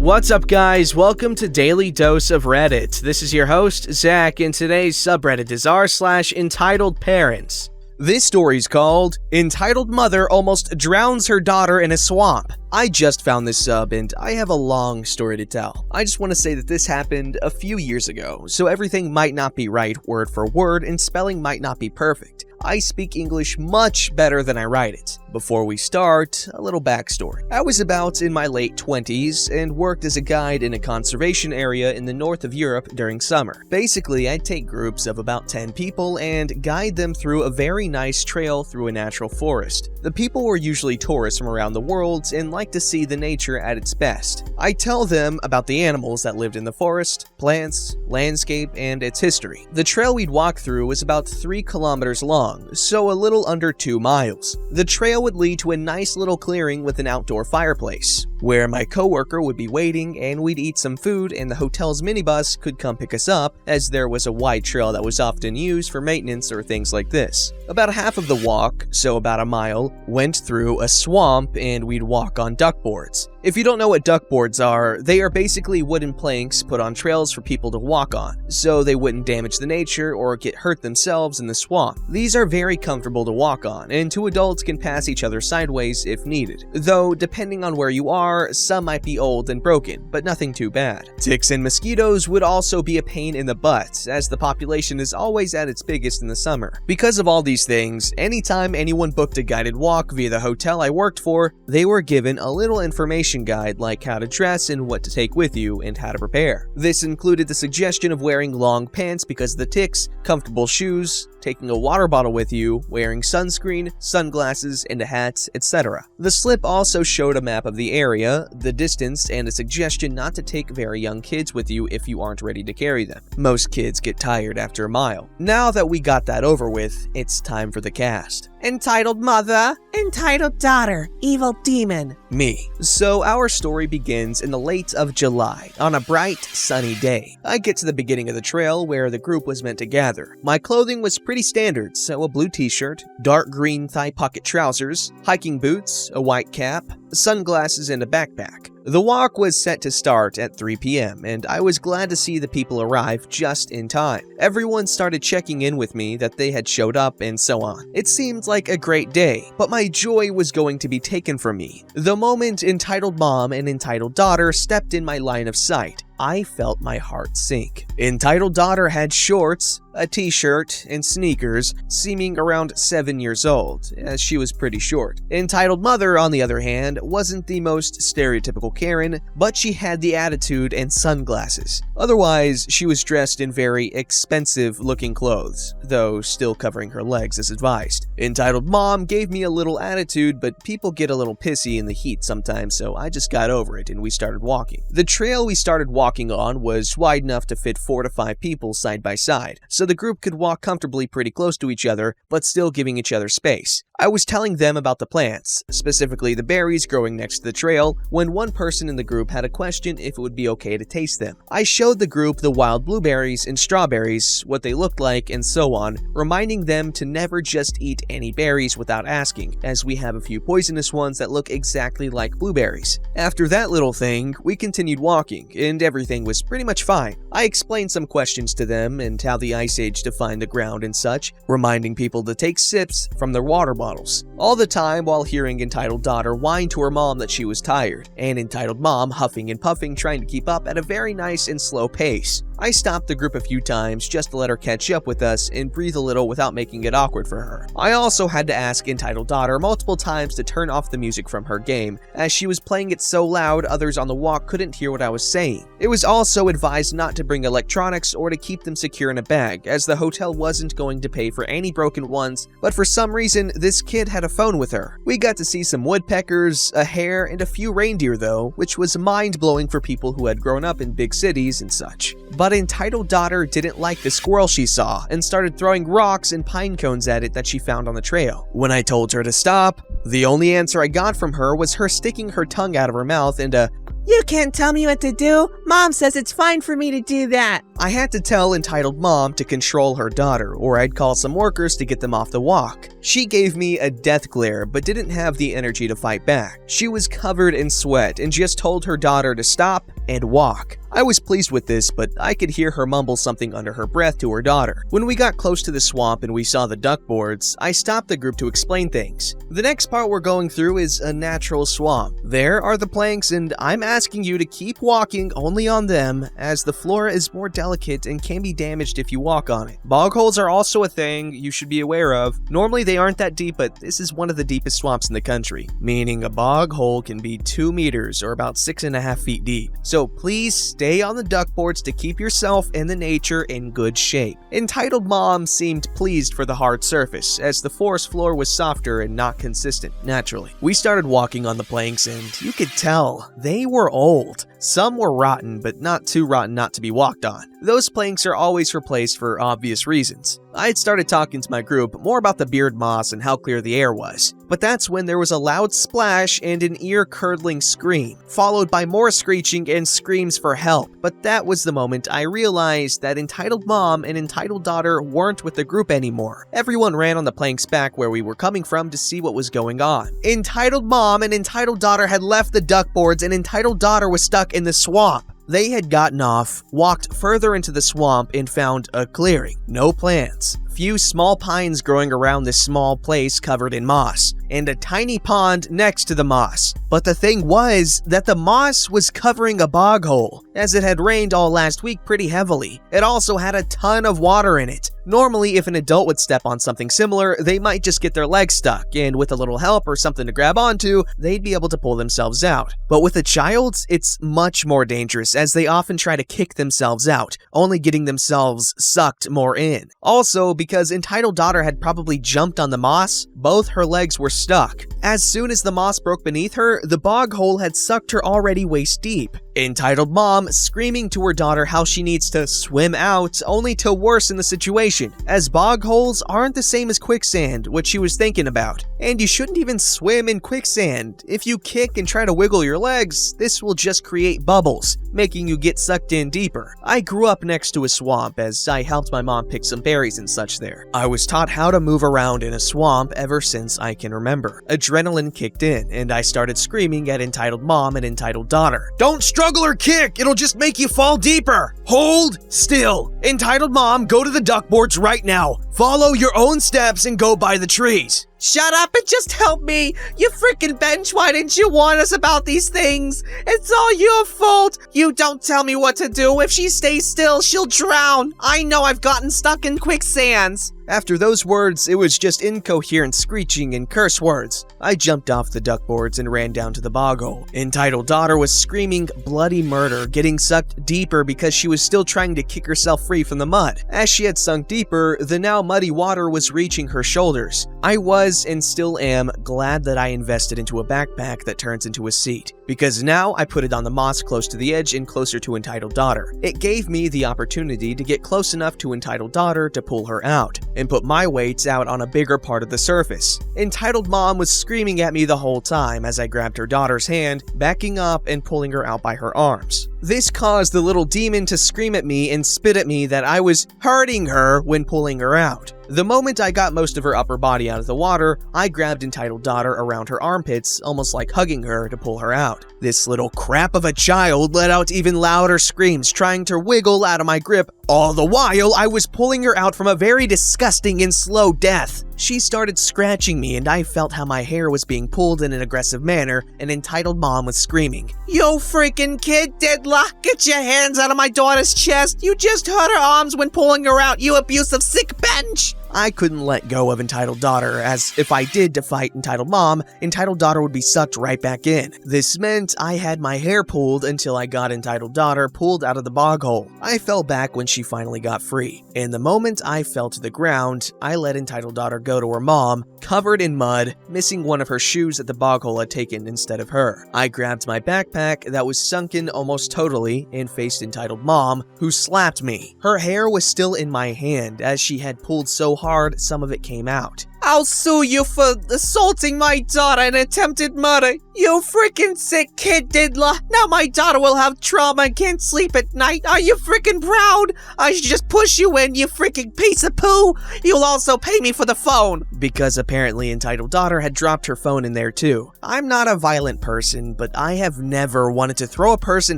What's up, guys? Welcome to Daily Dose of Reddit. This is your host, Zach, and today's subreddit is r/entitled parents. This story's called Entitled Mother Almost Drowns Her Daughter in a Swamp. I just found this sub and I have a long story to tell. I just want to say that this happened a few years ago, so everything might not be right word for word and spelling might not be perfect. I speak English much better than I write it. Before we start, a little backstory. I was about in my late 20s and worked as a guide in a conservation area in the north of Europe during summer. Basically, I'd take groups of about 10 people and guide them through a very nice trail through a natural forest. The people were usually tourists from around the world and like to see the nature at its best. I tell them about the animals that lived in the forest, plants, landscape, and its history. The trail we'd walk through was about 3 kilometers long, so a little under 2 miles. The trail would lead to a nice little clearing with an outdoor fireplace, where my coworker would be waiting and we'd eat some food and the hotel's minibus could come pick us up, as there was a wide trail that was often used for maintenance or things like this. About half of the walk, so about a mile, went through a swamp and we'd walk on duckboards. If you don't know what duckboards are, they are basically wooden planks put on trails for people to walk on, so they wouldn't damage the nature or get hurt themselves in the swamp. These are very comfortable to walk on, and 2 adults can pass each other sideways if needed. Though, depending on where you are, some might be old and broken, but nothing too bad. Ticks and mosquitoes would also be a pain in the butt, as the population is always at its biggest in the summer. Because of all these things, anytime anyone booked a guided walk via the hotel I worked for, they were given a little information guide like how to dress and what to take with you and how to prepare. This included the suggestion of wearing long pants because of the ticks, comfortable shoes, taking a water bottle with you, wearing sunscreen, sunglasses, and a hat, etc. The slip also showed a map of the area, the distance, and a suggestion not to take very young kids with you if you aren't ready to carry them. Most kids get tired after a mile. Now that we got that over with, it's time for the cast. Entitled Mother, Entitled Daughter, Evil Demon. me. So our story begins in the late of July, on a bright, sunny day. I get to the beginning of the trail where the group was meant to gather. My clothing was pretty standard, so a blue t-shirt, dark green thigh pocket trousers, hiking boots, a white cap, sunglasses, and a backpack. The walk was set to start at 3 p.m., and I was glad to see the people arrive just in time. Everyone started checking in with me that they had showed up and so on. It seemed like a great day, but my joy was going to be taken from me. The moment Entitled Mom and Entitled Daughter stepped in my line of sight, I felt my heart sink. Entitled Daughter had shorts, a t-shirt, and sneakers, seeming around 7 years old, as she was pretty short. Entitled Mother, on the other hand, wasn't the most stereotypical Karen, but she had the attitude and sunglasses. Otherwise, she was dressed in very expensive-looking clothes, though still covering her legs as advised. Entitled Mom gave me a little attitude, but people get a little pissy in the heat sometimes, so I just got over it and we started walking. The trail we started walking on was wide enough to fit 4 to 5 people side by side, so the group could walk comfortably pretty close to each other, but still giving each other space. I was telling them about the plants, specifically the berries growing next to the trail, when one person in the group had a question if it would be okay to taste them. I showed the group the wild blueberries and strawberries, what they looked like, and so on, reminding them to never just eat any berries without asking, as we have a few poisonous ones that look exactly like blueberries. After that little thing, we continued walking, and everything was pretty much fine. I explained some questions to them and how the Ice Age defined the ground and such, reminding people to take sips from their water bottles. All the time while hearing Entitled Daughter whine to her mom that she was tired, and Entitled Mom huffing and puffing trying to keep up at a very nice and slow pace. I stopped the group a few times just to let her catch up with us and breathe a little without making it awkward for her. I also had to ask Entitled Daughter multiple times to turn off the music from her game, as she was playing it so loud others on the walk couldn't hear what I was saying. It was also advised not to bring electronics or to keep them secure in a bag, as the hotel wasn't going to pay for any broken ones, but for some reason this kid had a phone with her. We got to see some woodpeckers, a hare, and a few reindeer though, which was mind-blowing for people who had grown up in big cities and such. But Entitled Daughter didn't like the squirrel she saw and started throwing rocks and pine cones at it that she found on the trail. When I told her to stop, the only answer I got from her was her sticking her tongue out of her mouth and a You can't tell me what to do. Mom says it's fine for me to do that. I had to tell entitled mom to control her daughter, or I'd call some workers to get them off the walk. She gave me a death glare, but didn't have the energy to fight back. She was covered in sweat and just told her daughter to stop and walk. I was pleased with this, but I could hear her mumble something under her breath to her daughter. When we got close to the swamp and we saw the duck boards, I stopped the group to explain things. The next part we're going through is a natural swamp. There are the planks, and I'm asking you to keep walking only on them, as the floor is more delicate and can be damaged if you walk on it. Bog holes are also a thing you should be aware of. Normally they aren't that deep, but this is one of the deepest swamps in the country, meaning a bog hole can be 2 meters or about 6.5 feet deep. So please stay on the duck boards to keep yourself and the nature in good shape. Entitled mom seemed pleased for the hard surface, as the forest floor was softer and not consistent naturally. We started walking on the planks, and you could tell they were old. Some were rotten, but not too rotten not to be walked on. Those planks are always replaced for obvious reasons. I had started talking to my group more about the beard moss and how clear the air was, but that's when there was a loud splash and an ear-curdling scream, followed by more screeching and screams for help. But that was the moment I realized that entitled mom and entitled daughter weren't with the group anymore. Everyone ran on the planks back where we were coming from to see what was going on. Entitled mom and entitled daughter had left the duck boards, and entitled daughter was stuck in the swamp. They had gotten off, walked further into the swamp, and found a clearing. No plants. Few small pines growing around this small place covered in moss, and a tiny pond next to the moss. But the thing was that the moss was covering a bog hole, as it had rained all last week pretty heavily. It also had a ton of water in it. Normally, if an adult would step on something similar, they might just get their legs stuck, and with a little help or something to grab onto, they'd be able to pull themselves out. But with a child, it's much more dangerous, as they often try to kick themselves out, only getting themselves sucked more in. Also, because entitled daughter had probably jumped on the moss, both her legs were stuck. As soon as the moss broke beneath her, the bog hole had sucked her already waist deep. Entitled mom screaming to her daughter how she needs to swim out, only to worsen the situation, as bog holes aren't the same as quicksand, what she was thinking about. And you shouldn't even swim in quicksand. If you kick and try to wiggle your legs, this will just create bubbles, making you get sucked in deeper. I grew up next to a swamp, as I helped my mom pick some berries and such there. I was taught how to move around in a swamp ever since I can remember. Adrenaline kicked in, and I started screaming at entitled mom and entitled daughter. Don't struggle or kick, it'll just make you fall deeper. Hold still. Entitled mom, go to the duck boards right now. Follow your own steps and go by the trees. Shut up and just help me. You freaking bench, why didn't you warn us about these things? It's all your fault. You don't tell me what to do. If she stays still, she'll drown. I know I've gotten stuck in quicksands. After those words, it was just incoherent screeching and curse words. I jumped off the duck boards and ran down to the bog hole. Entitled daughter was screaming bloody murder, getting sucked deeper because she was still trying to kick herself free from the mud. As she had sunk deeper, the now muddy water was reaching her shoulders. I was, and still am, glad that I invested into a backpack that turns into a seat, because now I put it on the moss close to the edge and closer to entitled daughter. It gave me the opportunity to get close enough to entitled daughter to pull her out, and put my weights out on a bigger part of the surface. Entitled mom was screaming at me the whole time as I grabbed her daughter's hand, backing up and pulling her out by her arms. This caused the little demon to scream at me and spit at me that I was hurting her when pulling her out. The moment I got most of her upper body out of the water, I grabbed entitled daughter around her armpits, almost like hugging her to pull her out. This little crap of a child let out even louder screams, trying to wiggle out of my grip. All the while, I was pulling her out from a very disgusting and slow death. She started scratching me, and I felt how my hair was being pulled in an aggressive manner, and entitled mom was screaming, You freaking kid deadlock, get your hands out of my daughter's chest. You just hurt her arms when pulling her out, you abusive sick bench. I couldn't let go of entitled daughter, as if I did to fight entitled mom, entitled daughter would be sucked right back in. This meant I had my hair pulled until I got entitled daughter pulled out of the bog hole. I fell back when she finally got free, and the moment I fell to the ground, I let entitled daughter go to her mom, covered in mud, missing one of her shoes that the bog hole had taken instead of her. I grabbed my backpack that was sunken almost totally and faced entitled mom, who slapped me. Her hair was still in my hand, as she had pulled so hard some of it came out. I'll sue you for assaulting my daughter and attempted murder. You freaking sick kid diddler. Now my daughter will have trauma and can't sleep at night. Are you freaking proud? I should just push you in, you freaking piece of poo. You'll also pay me for the phone. Because apparently entitled daughter had dropped her phone in there too. I'm not a violent person, but I have never wanted to throw a person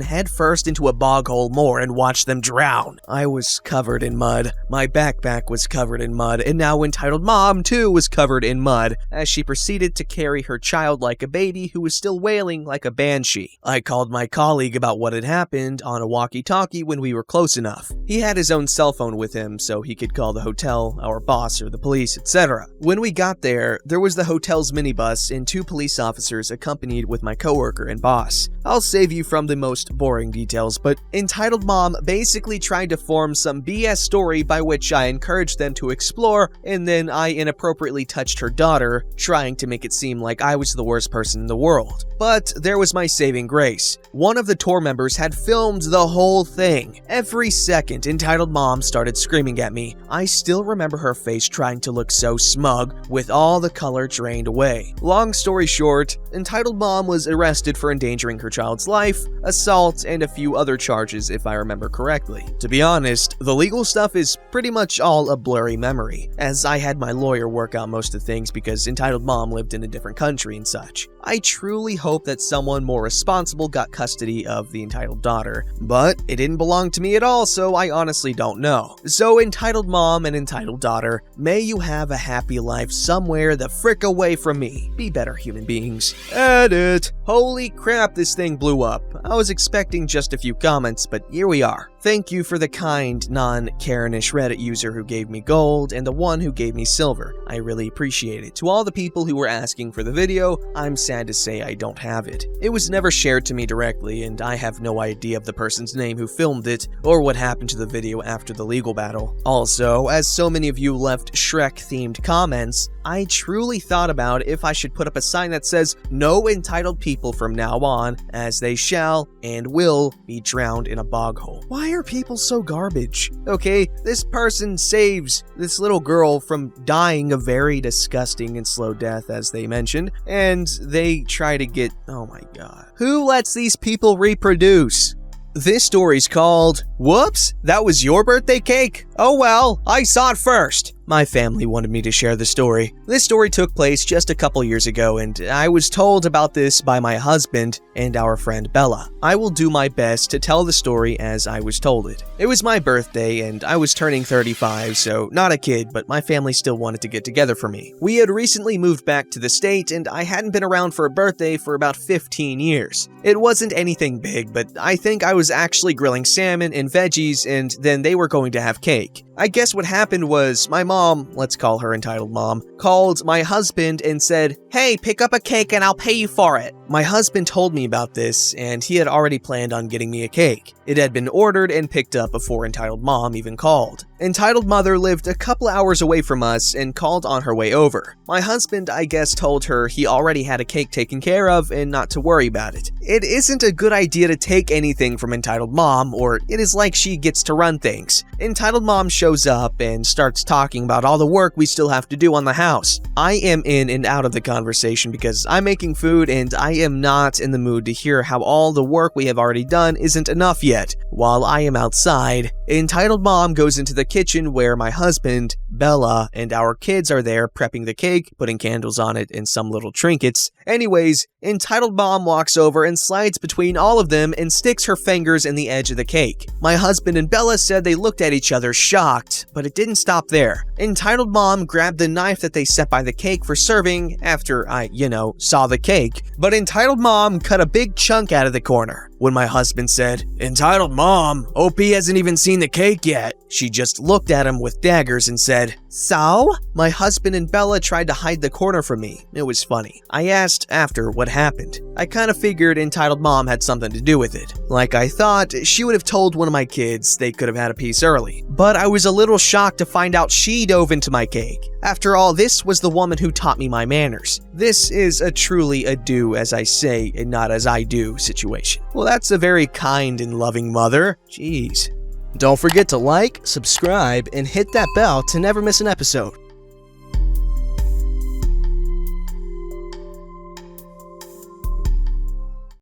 headfirst into a bog hole more and watch them drown. I was covered in mud. My backpack was covered in mud, and now entitled mom too was covered in mud, as she proceeded to carry her child like a baby who was still wailing like a banshee. I called my colleague about what had happened on a walkie-talkie when we were close enough. He had his own cell phone with him, so he could call the hotel, our boss, or the police, etc. When we got there was the hotel's minibus and 2 police officers accompanied with my coworker and boss. I'll save you from the most boring details, but entitled mom basically tried to form some BS story by which I encouraged them to explore, and then I inappropriately touched her daughter, trying to make it seem like I was the worst person in the world. But there was my saving grace. One of the tour members had filmed the whole thing. Every second, entitled mom started screaming at me. I still remember her face trying to look so smug, with all the color drained away. Long story short, entitled mom was arrested for endangering her child's life, assault, and a few other charges if I remember correctly. To be honest, the legal stuff is pretty much all a blurry memory, as I had my lawyer work out most of the things because entitled mom lived in a different country and such. I truly hope that someone more responsible got custody of the entitled daughter, but it didn't belong to me at all, so I honestly don't know. So entitled mom and entitled daughter, may you have a happy life somewhere the frick away from me. Be better human beings. Edit. Holy crap, this thing blew up. I was expecting just a few comments, but here we are. Thank you for the kind, non-Karenish Reddit user who gave me gold and the one who gave me silver. I really appreciate it. To all the people who were asking for the video, I'm sad to say I don't have it. It was never shared to me directly, and I have no idea of the person's name who filmed it or what happened to the video after the legal battle. Also, as so many of you left Shrek-themed comments, I truly thought about if I should put up a sign that says, "No entitled people from now on, as they shall and will be drowned in a bog hole." Why are people so garbage? Okay, this person saves this little girl from dying a very disgusting and slow death, as they mentioned, and they try to get, oh my god. Who lets these people reproduce? This story's called, "Whoops, that was your birthday cake? Oh well, I saw it first." My family wanted me to share the story. This story took place just a couple years ago, and I was told about this by my husband and our friend Bella. I will do my best to tell the story as I was told it. It was my birthday, and I was turning 35, so not a kid, but my family still wanted to get together for me. We had recently moved back to the state, and I hadn't been around for a birthday for about 15 years. It wasn't anything big, but I think I was actually grilling salmon and veggies, and then they were going to have cake. I guess what happened was my mom, let's call her entitled mom, called my husband and said, "Hey, pick up a cake and I'll pay you for it." My husband told me about this, and he had already planned on getting me a cake. It had been ordered and picked up before entitled mom even called. Entitled mother lived a couple hours away from us and called on her way over. My husband, I guess, told her he already had a cake taken care of and not to worry about it. It isn't a good idea to take anything from entitled mom, or it is like she gets to run things. Entitled mom shows up and starts talking about all the work we still have to do on the house. I am in and out of the conversation because I'm making food and I am not in the mood to hear how all the work we have already done isn't enough yet. While I am outside, entitled mom goes into the kitchen where my husband, Bella, and our kids are there prepping the cake, putting candles on it, and some little trinkets. Anyways, entitled mom walks over and slides between all of them and sticks her fingers in the edge of the cake. My husband and Bella said they looked at each other shocked, but it didn't stop there. Entitled mom grabbed the knife that they set by the cake for serving after I, saw the cake, but entitled mom cut a big chunk out of the corner. When my husband said, "Entitled mom, OP hasn't even seen the cake yet," she just looked at him with daggers and said, "So?" My husband and Bella tried to hide the corner from me. It was funny. I asked after what happened. I kind of figured entitled mom had something to do with it. Like I thought, she would have told one of my kids they could have had a piece early. But I was a little shocked to find out she dove into my cake. After all, this was the woman who taught me my manners. This is a truly a do as I say and not as I do situation. Well, that's a very kind and loving mother. Jeez. Don't forget to like, subscribe, and hit that bell to never miss an episode.